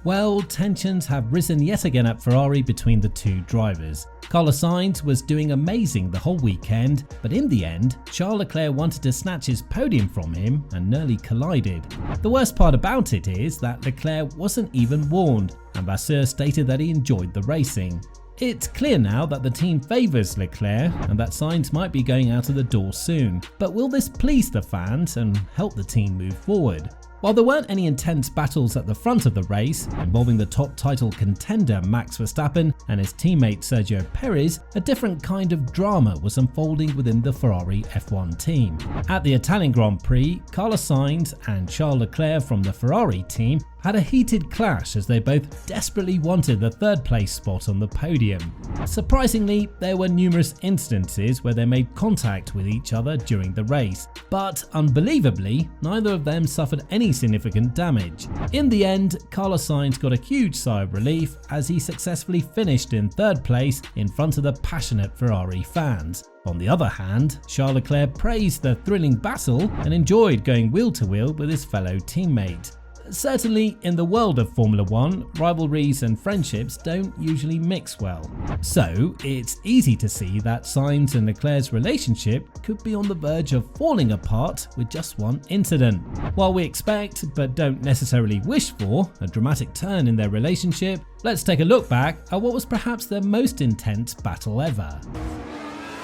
Well, tensions have risen yet again at Ferrari between the two drivers. Carlos Sainz was doing amazing the whole weekend, but in the end, Charles Leclerc wanted to snatch his podium from him and nearly collided. The worst part about it is that Leclerc wasn't even warned, and Vasseur stated that he enjoyed the racing. It's clear now that the team favours Leclerc and that Sainz might be going out of the door soon, but will this please the fans and help the team move forward? While there weren't any intense battles at the front of the race, involving the top title contender Max Verstappen and his teammate Sergio Perez, a different kind of drama was unfolding within the Ferrari F1 team. At the Italian Grand Prix, Carlos Sainz and Charles Leclerc from the Ferrari team had a heated clash as they both desperately wanted the third place spot on the podium. Surprisingly, there were numerous instances where they made contact with each other during the race, but unbelievably, neither of them suffered any significant damage. In the end, Carlos Sainz got a huge sigh of relief as he successfully finished in third place in front of the passionate Ferrari fans. On the other hand, Charles Leclerc praised the thrilling battle and enjoyed going wheel to wheel with his fellow teammate. Certainly, in the world of Formula 1, rivalries and friendships don't usually mix well. So, it's easy to see that Sainz and Leclerc's relationship could be on the verge of falling apart with just one incident. While we expect, but don't necessarily wish for, a dramatic turn in their relationship, let's take a look back at what was perhaps their most intense battle ever.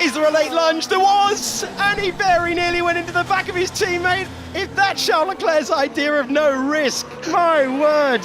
Is there a late lunge? There was! And he very nearly went into the back of his teammate. If that's Charles Leclerc's idea of no risk, my word!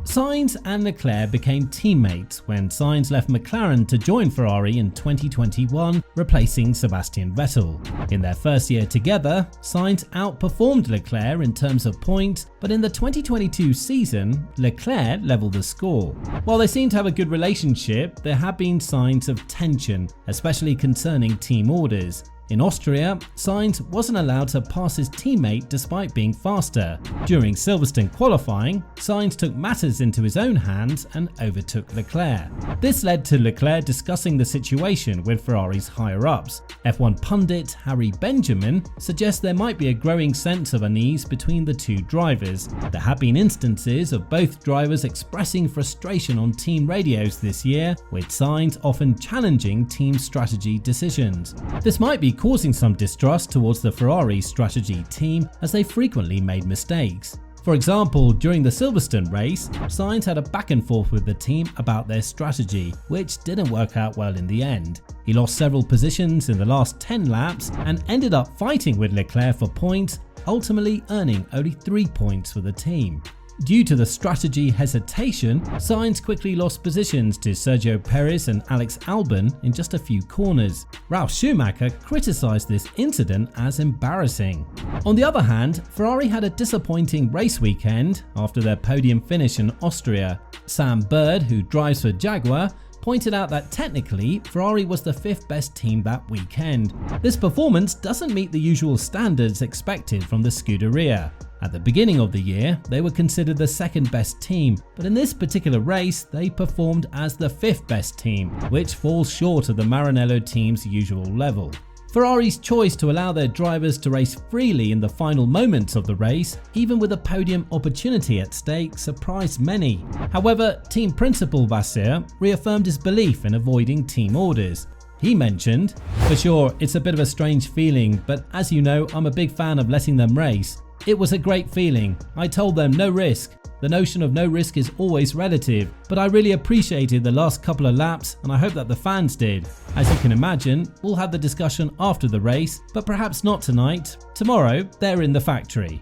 Sainz and Leclerc became teammates when Sainz left McLaren to join Ferrari in 2021, replacing Sebastian Vettel. In their first year together, Sainz outperformed Leclerc in terms of points, but in the 2022 season, Leclerc leveled the score. While they seem to have a good relationship, there have been signs of tension, especially concerning team orders. In Austria, Sainz wasn't allowed to pass his teammate despite being faster. During Silverstone qualifying, Sainz took matters into his own hands and overtook Leclerc. This led to Leclerc discussing the situation with Ferrari's higher-ups. F1 pundit Harry Benjamin suggests there might be a growing sense of unease between the two drivers. There have been instances of both drivers expressing frustration on team radios this year, with Sainz often challenging team strategy decisions. This might be causing some distrust towards the Ferrari strategy team as they frequently made mistakes. For example, during the Silverstone race, Sainz had a back and forth with the team about their strategy, which didn't work out well in the end. He lost several positions in the last 10 laps and ended up fighting with Leclerc for points, ultimately earning only 3 points for the team. Due to the strategy hesitation, Sainz quickly lost positions to Sergio Perez and Alex Albon in just a few corners. Ralf Schumacher criticised this incident as embarrassing. On the other hand, Ferrari had a disappointing race weekend after their podium finish in Austria. Sam Bird, who drives for Jaguar, pointed out that technically Ferrari was the 5th best team that weekend. This performance doesn't meet the usual standards expected from the Scuderia. At the beginning of the year, they were considered the 2nd best team, but in this particular race, they performed as the 5th best team, which falls short of the Maranello team's usual level. Ferrari's choice to allow their drivers to race freely in the final moments of the race, even with a podium opportunity at stake, surprised many. However, team principal Vasseur reaffirmed his belief in avoiding team orders. He mentioned, "For sure, it's a bit of a strange feeling, but as you know, I'm a big fan of letting them race. It was a great feeling. I told them no risk. The notion of no risk is always relative, but I really appreciated the last couple of laps and I hope that the fans did. As you can imagine, we'll have the discussion after the race, but perhaps not tonight. Tomorrow, they're in the factory."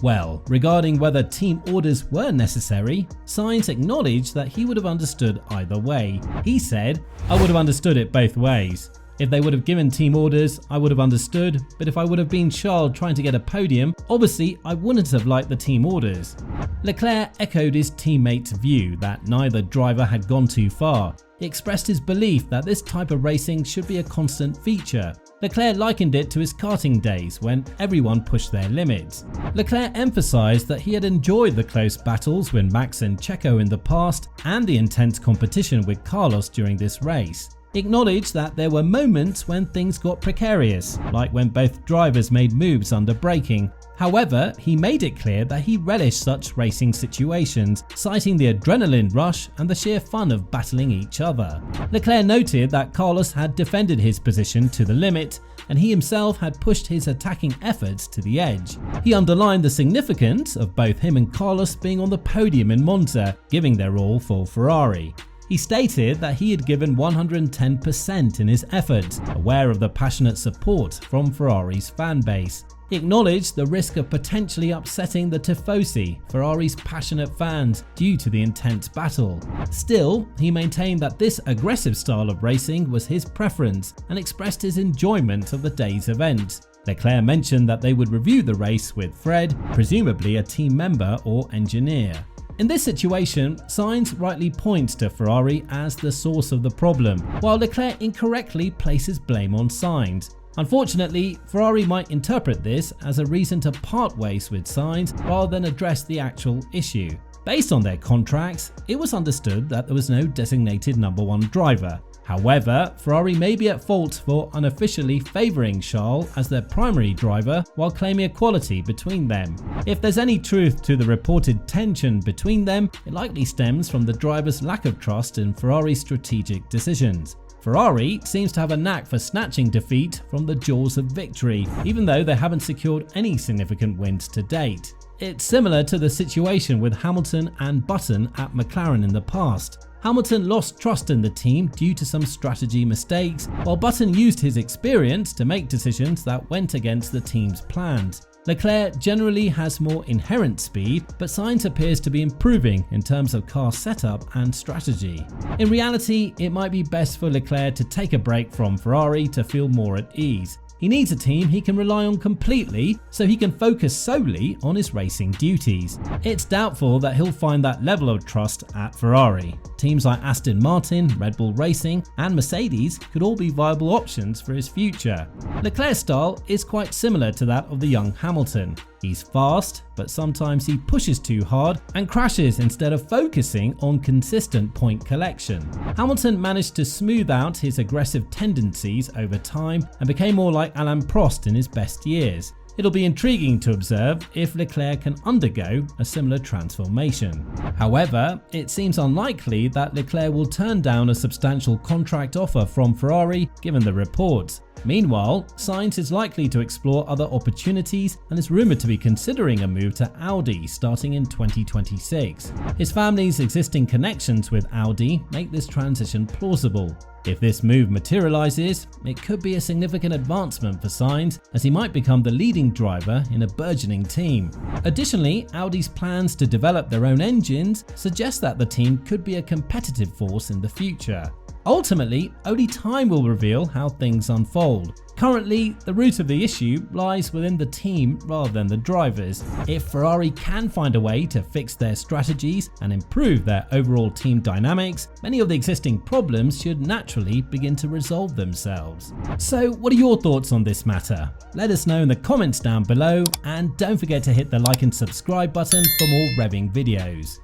Well, regarding whether team orders were necessary, Sainz acknowledged that he would have understood either way. He said, "I would have understood it both ways. If they would have given team orders, I would have understood, but if I would have been Charles trying to get a podium, obviously I wouldn't have liked the team orders." Leclerc echoed his teammate's view that neither driver had gone too far. He expressed his belief that this type of racing should be a constant feature. Leclerc likened it to his karting days when everyone pushed their limits. Leclerc emphasised that he had enjoyed the close battles with Max and Checo in the past and the intense competition with Carlos during this race. acknowledged that there were moments when things got precarious, like when both drivers made moves under braking. However, he made it clear that he relished such racing situations, citing the adrenaline rush and the sheer fun of battling each other. Leclerc noted that Carlos had defended his position to the limit, and he himself had pushed his attacking efforts to the edge. He underlined the significance of both him and Carlos being on the podium in Monza, giving their all for Ferrari. He stated that he had given 110% in his efforts, aware of the passionate support from Ferrari's fan base. He acknowledged the risk of potentially upsetting the tifosi, Ferrari's passionate fans, due to the intense battle. Still, he maintained that this aggressive style of racing was his preference and expressed his enjoyment of the day's event. Leclerc mentioned that they would review the race with Fred, presumably a team member or engineer. In this situation, Sainz rightly points to Ferrari as the source of the problem, while Leclerc incorrectly places blame on Sainz. Unfortunately, Ferrari might interpret this as a reason to part ways with Sainz rather than address the actual issue. Based on their contracts, it was understood that there was no designated number one driver. However, Ferrari may be at fault for unofficially favouring Charles as their primary driver while claiming equality between them. If there's any truth to the reported tension between them, it likely stems from the driver's lack of trust in Ferrari's strategic decisions. Ferrari seems to have a knack for snatching defeat from the jaws of victory, even though they haven't secured any significant wins to date. It's similar to the situation with Hamilton and Button at McLaren in the past. Hamilton lost trust in the team due to some strategy mistakes, while Button used his experience to make decisions that went against the team's plans. Leclerc generally has more inherent speed, but Sainz appears to be improving in terms of car setup and strategy. In reality, it might be best for Leclerc to take a break from Ferrari to feel more at ease. He needs a team he can rely on completely so he can focus solely on his racing duties. It's doubtful that he'll find that level of trust at Ferrari. Teams like Aston Martin, Red Bull Racing and Mercedes could all be viable options for his future. Leclerc's style is quite similar to that of the young Hamilton. He's fast, but sometimes he pushes too hard and crashes instead of focusing on consistent point collection. Hamilton managed to smooth out his aggressive tendencies over time and became more like Alain Prost in his best years. It'll be intriguing to observe if Leclerc can undergo a similar transformation. However, it seems unlikely that Leclerc will turn down a substantial contract offer from Ferrari given the reports. Meanwhile, Sainz is likely to explore other opportunities and is rumoured to be considering a move to Audi starting in 2026. His family's existing connections with Audi make this transition plausible. If this move materialises, it could be a significant advancement for Sainz as he might become the leading driver in a burgeoning team. Additionally, Audi's plans to develop their own engines suggest that the team could be a competitive force in the future. Ultimately, only time will reveal how things unfold. Currently, the root of the issue lies within the team rather than the drivers. If Ferrari can find a way to fix their strategies and improve their overall team dynamics, many of the existing problems should naturally begin to resolve themselves. So, what are your thoughts on this matter? Let us know in the comments down below, and don't forget to hit the like and subscribe button for more revving videos.